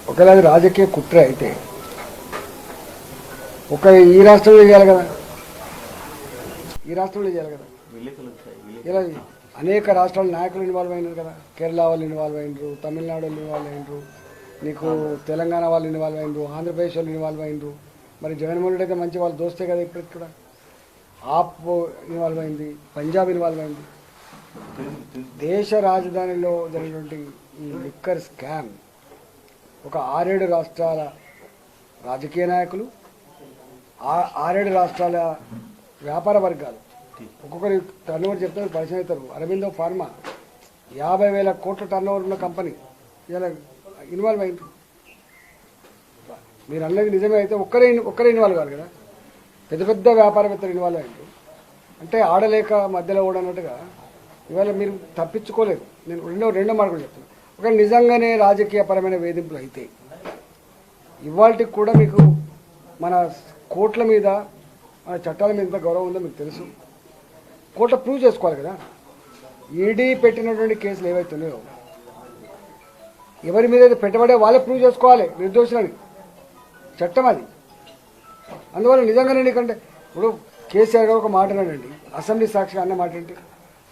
ఒకవేళ అది రాజకీయ కుట్ర అయితే ఒక ఈ రాష్ట్రంలో చేయాలి కదా, ఈ రాష్ట్రంలో చేయాలి కదా. ఇలా అనేక రాష్ట్రాల నాయకులు ఇన్వాల్వ్ అయినారు కదా. కేరళ వాళ్ళు ఇన్వాల్వ్ అయినరు, తమిళనాడు వాళ్ళు ఇన్వాల్వ్ అయినరు, నీకు తెలంగాణ వాళ్ళు ఇన్వాల్వ్ అయినరు, ఆంధ్రప్రదేశ్ వాళ్ళు ఇన్వాల్వ్ అయినరు. మరి జగన్మోహన్ రెడ్డి అయితే మంచి వాళ్ళు దోస్తే కదా. ఇప్పటికి కూడా ఆప్ ఇన్వాల్వ్ అయింది, పంజాబ్ ఇన్వాల్వ్ అయింది. దేశ రాజధానిలో జరిగినటువంటి ఈ లిక్కర్ స్కామ్ ఒక 6-7 రాష్ట్రాల రాజకీయ నాయకులు, 6-7 రాష్ట్రాల వ్యాపార వర్గాలు ఒక్కొక్కరి టర్నోవర్ చెప్తారు, పరిచయం అవుతారు. అరవిందో ఫార్మా 50,000 కోట్ల టర్నోవర్ ఉన్న కంపెనీ ఇలా ఇన్వాల్వ్ అయింది. మీరు అన్నది నిజమే అయితే ఒక్కరే ఇన్వాల్వ్ కాదు కదా, పెద్ద పెద్ద వ్యాపారవేత్తలు ఇన్వాల్వ్ అయ్యారు. అంటే ఆడలేక మధ్యలో ఓడన్నట్టుగా ఇవాళ మీరు తప్పించుకోలేదు. నేను రెండో మాట కూడా చెప్తున్నాను. ఒకవేళ నిజంగానే రాజకీయపరమైన వేధింపులు అయితే ఇవాళకి కూడా మీకు మన కోర్టుల మీద, మన చట్టాల మీద ఎంత గౌరవం ఉందో మీకు తెలుసు. కోర్టులో ప్రూవ్ చేసుకోవాలి కదా. ఈడీ పెట్టినటువంటి కేసులు ఏవైతున్నాయో ఎవరి మీద అయితే పెట్టబడే వాళ్ళే ప్రూవ్ చేసుకోవాలి నిర్దోషులని, చట్టం అది. అందువల్ల నిజంగానే నీకంటే ఇప్పుడు కేసీఆర్ గారు ఒక మాట అన్నాడండి అసెంబ్లీ సాక్షిగా అన్న మాట ఏంటి,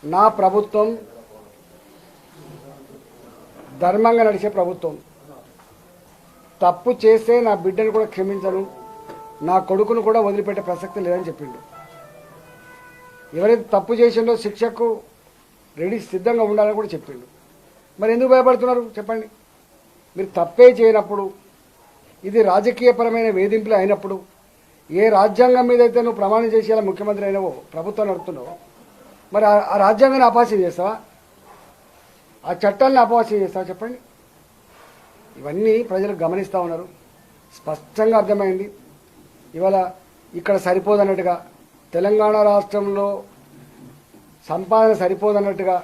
నా ప్రభుత్వం ధర్మంగా నడిచే ప్రభుత్వం, తప్పు చేస్తే నా బిడ్డను కూడా క్షమించను, నా కొడుకును కూడా వదిలిపెట్టే ప్రసక్తి లేదని చెప్పిండు. ఎవరైతే తప్పు చేసిండో శిక్షకు సిద్ధంగా ఉండాలని కూడా చెప్పిండు. మరి ఎందుకు భయపడుతున్నారు చెప్పండి? మీరు తప్పే చేయనప్పుడు, ఇది రాజకీయపరమైన వేధింపులు అయినప్పుడు, ఏ రాజ్యాంగం మీద అయితే నువ్వు ప్రమాణం చేసేలా ముఖ్యమంత్రి అయినవో, ప్రభుత్వం నడుపుతున్నావో, మరి ఆ రాజ్యాంగాన్ని అపహాస్యం చేస్తావా? ఆ చట్టాలను అపహాస్యం చేస్తావా చెప్పండి? ఇవన్నీ ప్రజలు గమనిస్తూ ఉన్నారు. స్పష్టంగా అర్థమైంది. ఇవాళ ఇక్కడ సరిపోదన్నట్టుగా, తెలంగాణ రాష్ట్రంలో సంపాదన సరిపోదన్నట్టుగా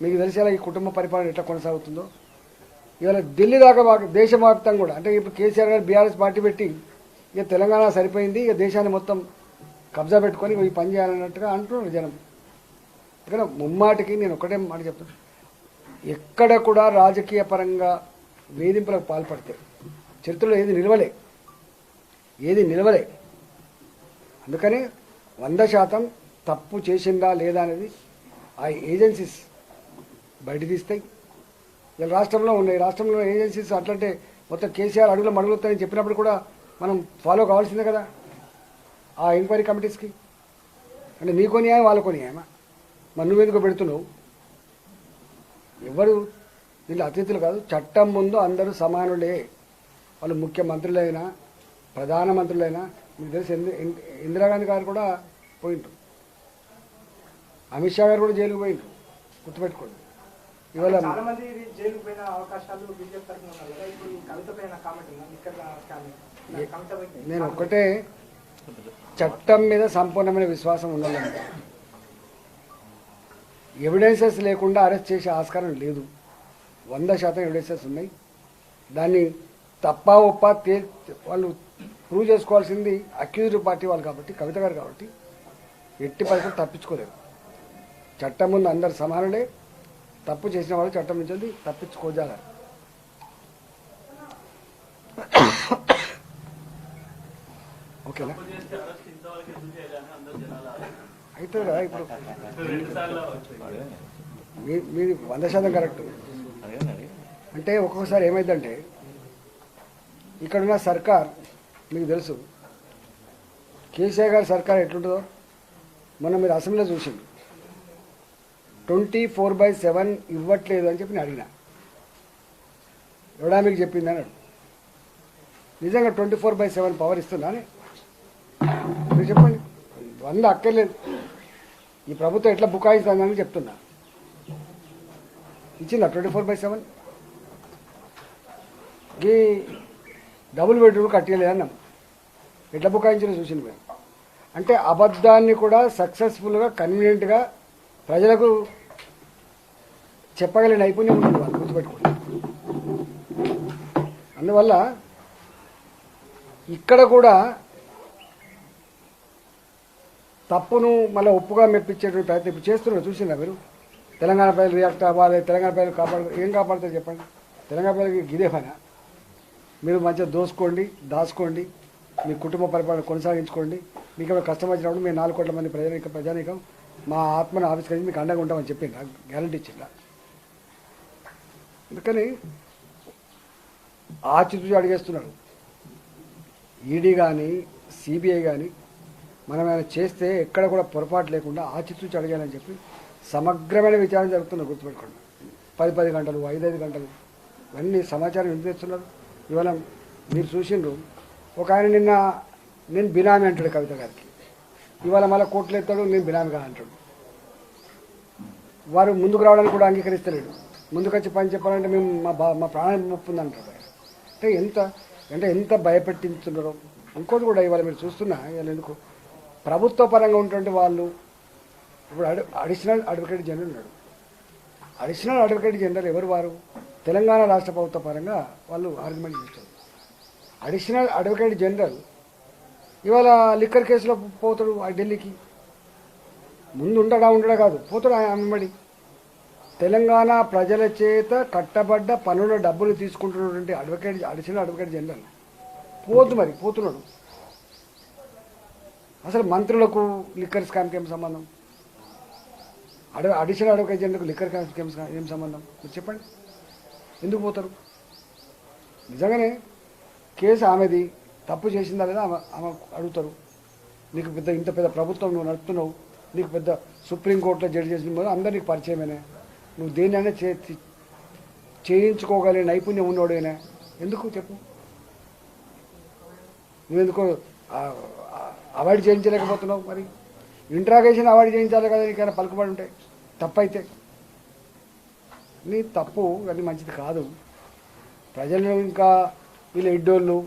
మీకు తెలిసేలా ఈ కుటుంబ పరిపాలన ఎట్లా కొనసాగుతుందో ఇవాళ ఢిల్లీ దాకా దేశవ్యాప్తంగా కూడా, అంటే ఇప్పుడు కేసీఆర్ గారు బీఆర్ఎస్ పార్టీ పెట్టి ఇక తెలంగాణ సరిపోయింది, ఇక దేశాన్ని మొత్తం కబ్జా పెట్టుకొని ఈ పని చేయాలన్నట్టుగా అంటున్నారు జనం. ఇక్కడ ముమ్మాటికి నేను ఒకటే మాట చెప్తాను, ఎక్కడ కూడా రాజకీయ పరంగా వేధింపులకు పాల్పడితే చరిత్రలో ఏది నిలవలే. అందుకని 100% తప్పు చేసిందా లేదా అనేది ఆ ఏజెన్సీస్ బయట తీస్తాయి. ఇలా రాష్ట్రంలో ఉన్నాయి, రాష్ట్రంలో ఏజెన్సీస్ అట్లంటే మొత్తం కేసీఆర్ అడుగులో మడుగులుతాయని చెప్పినప్పుడు కూడా మనం ఫాలో కావాల్సిందే కదా ఆ ఎంక్వైరీ కమిటీస్కి. అంటే నీకో న్యాయం వాళ్ళకో న్యాయమా? మరి నువ్వెందుకు పెడుతున్నావు? ఎవరు వీళ్ళు అతిథులు కాదు, చట్టం ముందు అందరూ సమానులే. వాళ్ళు ముఖ్యమంత్రులైనా ప్రధానమంత్రులైనా, మీకు తెలిసి ఇందిరాగాంధీ గారు కూడా పోయింటారు, అమిత్ షా గారు కూడా జైలుకు పోయింటారు, గుర్తుపెట్టుకోండి. ఇవాళ నేను ఒక్కటే, చట్టం మీద సంపూర్ణమైన విశ్వాసం ఉండాలంటే ఎవిడెన్సెస్ లేకుండా అరెస్ట్ చేసే ఆస్కారం లేదు. 100% ఎవిడెన్సెస్ ఉన్నాయి. దాన్ని తప్పా ఒప్ప వాళ్ళు ప్రూవ్ చేసుకోవాల్సింది అక్యూజ్డ్ పార్టీ వాళ్ళు కాబట్టి, కవిత గారు కాబట్టి ఎట్టి పరిస్థితులు తప్పించుకోలేరు. చట్టం ముందు అందరు సమానులే. తప్పు చేసిన వాళ్ళు చట్టం నుంచి తప్పించుకోజాలి. ఓకేనా? అయితే కదా ఇప్పుడు మీది 100% కరెక్ట్. అంటే ఒక్కొక్కసారి ఏమైందంటే ఇక్కడున్న సర్కార్ మీకు తెలుసు, కేసీఆర్ గారి సర్కార్ ఎట్లుంటుందో మొన్న మీరు అసెంబ్లీలో చూసింది. 24/7 ఇవ్వట్లేదు అని చెప్పి నేను అడిగిన, ఎవడా మీకు చెప్పింది అన్నాడు. నిజంగా 24/7 పవర్ ఇస్తుందా అని మీరు చెప్పండి. 100 అక్కర్లేదు, ఈ ప్రభుత్వం ఎట్లా బుకాయిస్తుందని చెప్తున్నా. ఇచ్చిందా 24/7? ఈ డబుల్ బెడ్రూమ్ కట్టలేదన్నాం, ఎట్లా బుకాయించిన చూసింది మేము. అంటే అబద్ధాన్ని కూడా సక్సెస్ఫుల్గా కన్వీనియంట్గా ప్రజలకు చెప్పగలిగే నైపుణ్యం ఉంటుంది వాళ్ళు, గుర్తుపెట్టుకోండి. అందువల్ల ఇక్కడ కూడా తప్పును మళ్ళీ ఒప్పుగా మెప్పించేటువంటి ప్రయత్నం ఇప్పుడు చేస్తున్నారు. చూసిందా మీరు? తెలంగాణ ప్రజలు రియాక్ట్ అవ్వాలి, తెలంగాణ ప్రజలు ఏం కాపాడుతారు చెప్పండి? తెలంగాణ ప్రజలకి గిదే పని. మీరు మంచిగా దోసుకోండి, దాచుకోండి, మీ కుటుంబ పరిపాలన కొనసాగించుకోండి. మీకు ఏమైనా కష్టం వచ్చినప్పుడు మీ 4 కోట్ల మంది ప్రజానీకం మా ఆత్మను ఆవిష్కరించి మీకు అండగా ఉంటామని చెప్పింది, గ్యారంటీ ఇచ్చిందా? అందుకని ఆచితూచి అడిగేస్తున్నారు. ఈడీ కానీ సిబిఐ కానీ మనం ఏమైనా చేస్తే ఎక్కడ కూడా పొరపాటు లేకుండా ఆచితూచి అడగాలని చెప్పి సమగ్రమైన విచారణ జరుగుతున్నారు. గుర్తుపెట్టుకోండి. 10 గంటలు, 5 గంటలు ఇవన్నీ సమాచారం ఎందుకు తెస్తున్నారు? ఇవాళ మీరు చూసిండ్రు, ఒక ఆయన నిన్న నేను బినామీ అంటాడు కవిత గారికి, ఇవాళ మళ్ళీ కోర్టులు ఎత్తాడు నేను బినామీగా అంటాడు. వారు ముందుకు రావడానికి కూడా అంగీకరిస్తలేడు. ముందుకు వచ్చి పని చెప్పాలంటే మేము మా ప్రాణం ముప్పుందంటారు. అంటే ఎంత భయపెట్టించుతున్నారో. ఇంకోటి కూడా ఇవాళ మీరు చూస్తున్నా, ఇవాళ ఎందుకు ప్రభుత్వ పరంగా ఉన్నటువంటి వాళ్ళు ఇప్పుడు అడిషనల్ అడ్వకేట్ జనరల్ ఉన్నాడు. అడిషనల్ అడ్వకేట్ జనరల్ ఎవరు? వారు తెలంగాణ రాష్ట్ర ప్రభుత్వ పరంగా వాళ్ళు ఆర్గ్యుమెంట్ చేస్తారు. అడిషనల్ అడ్వకేట్ జనరల్ ఇవాళ లిక్కర్ కేసులో పోతాడు ఢిల్లీకి. ముందు ఉండడా కాదు, పోతాడు అమ్మడి. తెలంగాణ ప్రజల చేత కట్టబడ్డ పనుల డబ్బులు తీసుకుంటున్నటువంటి అడిషనల్ అడ్వకేట్ జనరల్ పోతున్నాడు. అసలు మంత్రులకు లిక్కర్ స్కామ్కి ఏం సంబంధం? అడిషనల్ అడ్వకేట్ జనరల్కు లిక్కర్ స్కామ్కి ఏం సంబంధం? మీరు చెప్పండి, ఎందుకు పోతారు? నిజంగానే కేసు ఆమెది, తప్పు చేసిందా లేదా ఆమె అడుగుతారు. నీకు ఇంత పెద్ద ప్రభుత్వం నువ్వు నడుపుతున్నావు, నీకు పెద్ద సుప్రీంకోర్టులో జడ్జి చేసిన అందరు నీకు పరిచయమేనా? నువ్వు దేన్నైనా చేయించుకోగలిగే నైపుణ్యం ఉన్నోడేనా? ఎందుకు చెప్పు? నువ్వెందుకు అవాయిడ్ చేయించలేకపోతున్నావు? మరి ఇంట్రాగేషన్ అవాయిడ్ చేయించాలి కదా, నీకైనా పలుకుబడి ఉంటాయి. తప్పైతే నీ తప్పు, అది మంచిది కాదు. ప్రజలు ఇంకా వీళ్ళు ఎడ్డోళ్ళు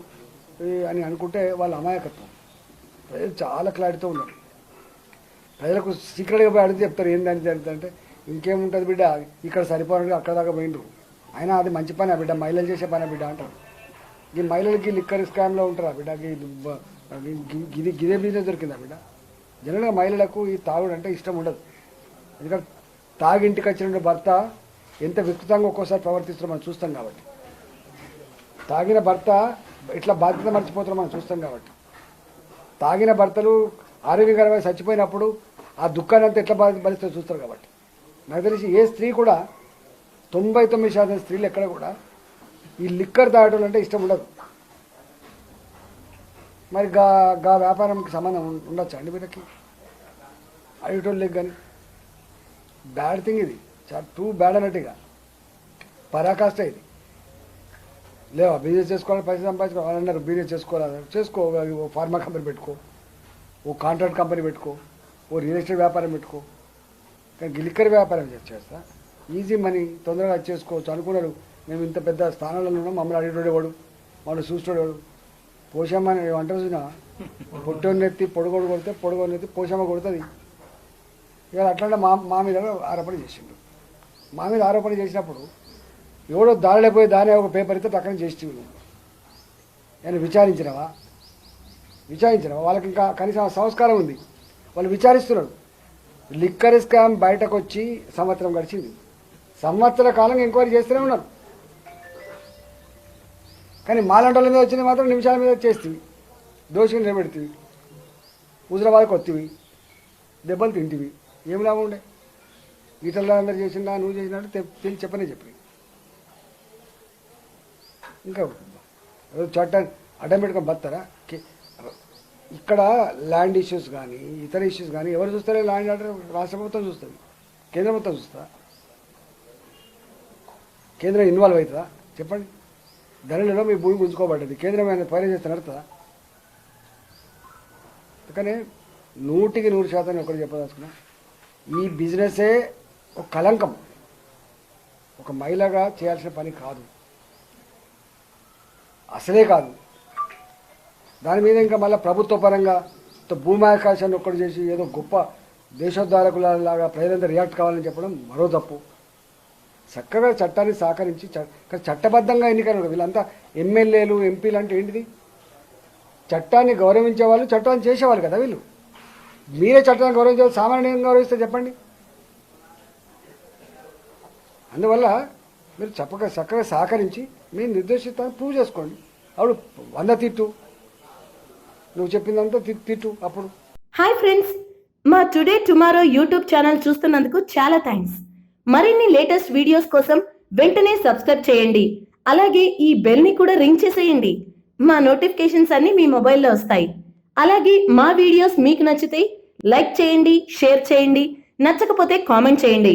అని అనుకుంటే వాళ్ళ అమాయకత్వం. ప్రజలు చాలా క్లారిటీతో ఉన్నారు. ప్రజలకు సీక్రెట్గా పోయి అడిగితే చెప్తారు ఏందని అంటే ఇంకేముంటుంది బిడ్డ, ఇక్కడ సరిపోయినట్టు అక్కడ దాకా పోయిండ్రు, అయినా అది మంచి పని బిడ్డ, మహిళలు చేసే పని బిడ్డ అంటారు. ఈ మహిళలకి లిక్కర్ స్కామ్లో ఉంటారా బిడ్డ? గిదే బిజినెస్ దొరికిందా బిడ్డ? జనరల్గా మహిళలకు ఈ తాగుడు అంటే ఇష్టం ఉండదు. ఎందుకంటే తాగింటికి వచ్చిన భర్త ఎంత వికృతంగా ఒక్కోసారి ప్రవర్తిస్తారో మనం చూస్తాం కాబట్టి, తాగిన భర్త ఇట్లా బాధ్యత మర్చిపోతారో మనం చూస్తాం కాబట్టి, తాగిన భర్తలు ఆరోగ్యకరమైన చచ్చిపోయినప్పుడు ఆ దుఃఖాన్ని అంతా ఎట్లా భరిస్తారో చూస్తారు కాబట్టి, నాకు తెలిసి ఏ స్త్రీ కూడా 99% స్త్రీలు ఎక్కడ కూడా ఈ లిక్కర్ తాగడం అంటే ఇష్టం ఉండదు. మరి గా వ్యాపారంకి సంబంధం ఉండొచ్చా అండి వీళ్ళకి? అడిగేటోళ్ళకి కానీ బ్యాడ్ థింగ్ ఇది, చాలా టూ బ్యాడ్ అన్నట్టుగా పరాకాష్ట ఇది. లేవా బిజినెస్ చేసుకోవాలి, పైసలు సంపాదించుకోవాలి అన్నారు. బిజినెస్ చేసుకో, ఓ ఫార్మా కంపెనీ పెట్టుకో, ఓ కాంట్రాక్ట్ కంపెనీ పెట్టుకో, ఓ రియల్ ఎస్టేట్ వ్యాపారం పెట్టుకో. కానీ లిక్కర్ వ్యాపారం చేస్తా ఈజీ మనీ, తొందరగా చేసుకోవచ్చు అనుకున్నారు. మేము ఇంత పెద్ద స్థానాలలో ఉన్నాం, మమ్మల్ని అడిగేటోడేవాడు, మమ్మల్ని చూసేటోడేవాడు. పోషమ్మ అంటారు చూసిన, పొట్టోన్నెత్తి పొడుగోడు కొడితే పొడుగోన్నెత్తి పోషమ్మ కొడుతుంది. ఇవాళ అట్లా మా మీద ఆరోపణ చేసిండు. మా మీద ఆరోపణ చేసినప్పుడు ఎవడో దారిలో పోయి దాని ఒక పేపర్ ఇస్తే పక్కన చేసి నేను విచారించినవా? వాళ్ళకి ఇంకా కనీసం సంస్కారం ఉంది, వాళ్ళు విచారిస్తున్నారు. లిక్కర్ స్కామ్ బయటకు వచ్చి సంవత్సరం గడిచింది. సంవత్సర కాలంగా ఎంక్వైరీ చేస్తూనే ఉన్నారు. కానీ మాలంటల మీద వచ్చింది మాత్రం నిమిషాల మీద చేస్తేవి, దోషిని నిలబెడుతుంది, హుజరాబాద్కి వస్తేవి, దెబ్బలు తింటివి, ఏం లాభం ఉండే? ఈటల్లో అందరు చేసిందా, నువ్వు చేసినట్టు తెలిసి చెప్పనే చెప్పి ఇంకా చట్టాన్ని అడ్డం పెట్టుకొని బతారా? ఇక్కడ ల్యాండ్ ఇష్యూస్ కానీ ఇతర ఇష్యూస్ కానీ ఎవరు చూస్తారో? ల్యాండ్ ఆర్డర్ రాష్ట్ర ప్రభుత్వం చూస్తుంది, కేంద్ర ప్రభుత్వం చూస్తుందా? కేంద్రం ఇన్వాల్వ్ అవుతుందా? చెప్పండి. ధరలలో మీ భూమి గుంజుకోబడ్డది, కేంద్రం ఆయన పైన చేస్తే నడుతుందా? అందుకనే 100% ఒకటి చెప్పదలుచుకున్నా, ఈ బిజినెసే ఒక కలంకం, ఒక మహిళగా చేయాల్సిన పని కాదు, అసలే కాదు. దాని మీద ఇంకా మళ్ళీ ప్రభుత్వ పరంగా భూమి ఆకాశాన్ని ఒక్కటి చేసి ఏదో గొప్ప దేశోద్ధారకులలాగా ప్రజలంతా రియాక్ట్ కావాలని చెప్పడం మరో తప్పు. చక్కగా చట్టాన్ని సహకరించి చట్టబద్ధంగా ఎన్నికలు వీళ్ళంతా ఎమ్మెల్యేలు ఎంపీలు అంటే ఏంటిది? చట్టాన్ని గౌరవించే వాళ్ళు చట్టాన్ని చేసేవాళ్ళు కదా వీళ్ళు. మీరే చట్టాన్ని గౌరవించే వాళ్ళు సామాన్యంగా గౌరవిస్తే చెప్పండి. అందువల్ల మీరు చక్కగా సహకరించి మీ నిర్దేశితాన్ని ప్రూవ్ చేసుకోండి. అప్పుడు 100 తిట్టు, నువ్వు చెప్పిందంతా తిట్టు అప్పుడు. హాయ్ ఫ్రెండ్స్, మా టుడే టుమారో యూట్యూబ్ ఛానల్ చూస్తున్నందుకు చాలా థ్యాంక్స్. మరిన్ని లేటెస్ట్ వీడియోస్ కోసం వెంటనే సబ్స్క్రైబ్ చేయండి. అలాగే ఈ బెల్ ని కూడా రింగ్ చేసేయండి. మా నోటిఫికేషన్స్ అన్ని మీ మొబైల్లో వస్తాయి. అలాగే మా వీడియోస్ మీకు నచ్చితే లైక్ చేయండి, షేర్ చేయండి, నచ్చకపోతే కామెంట్ చేయండి.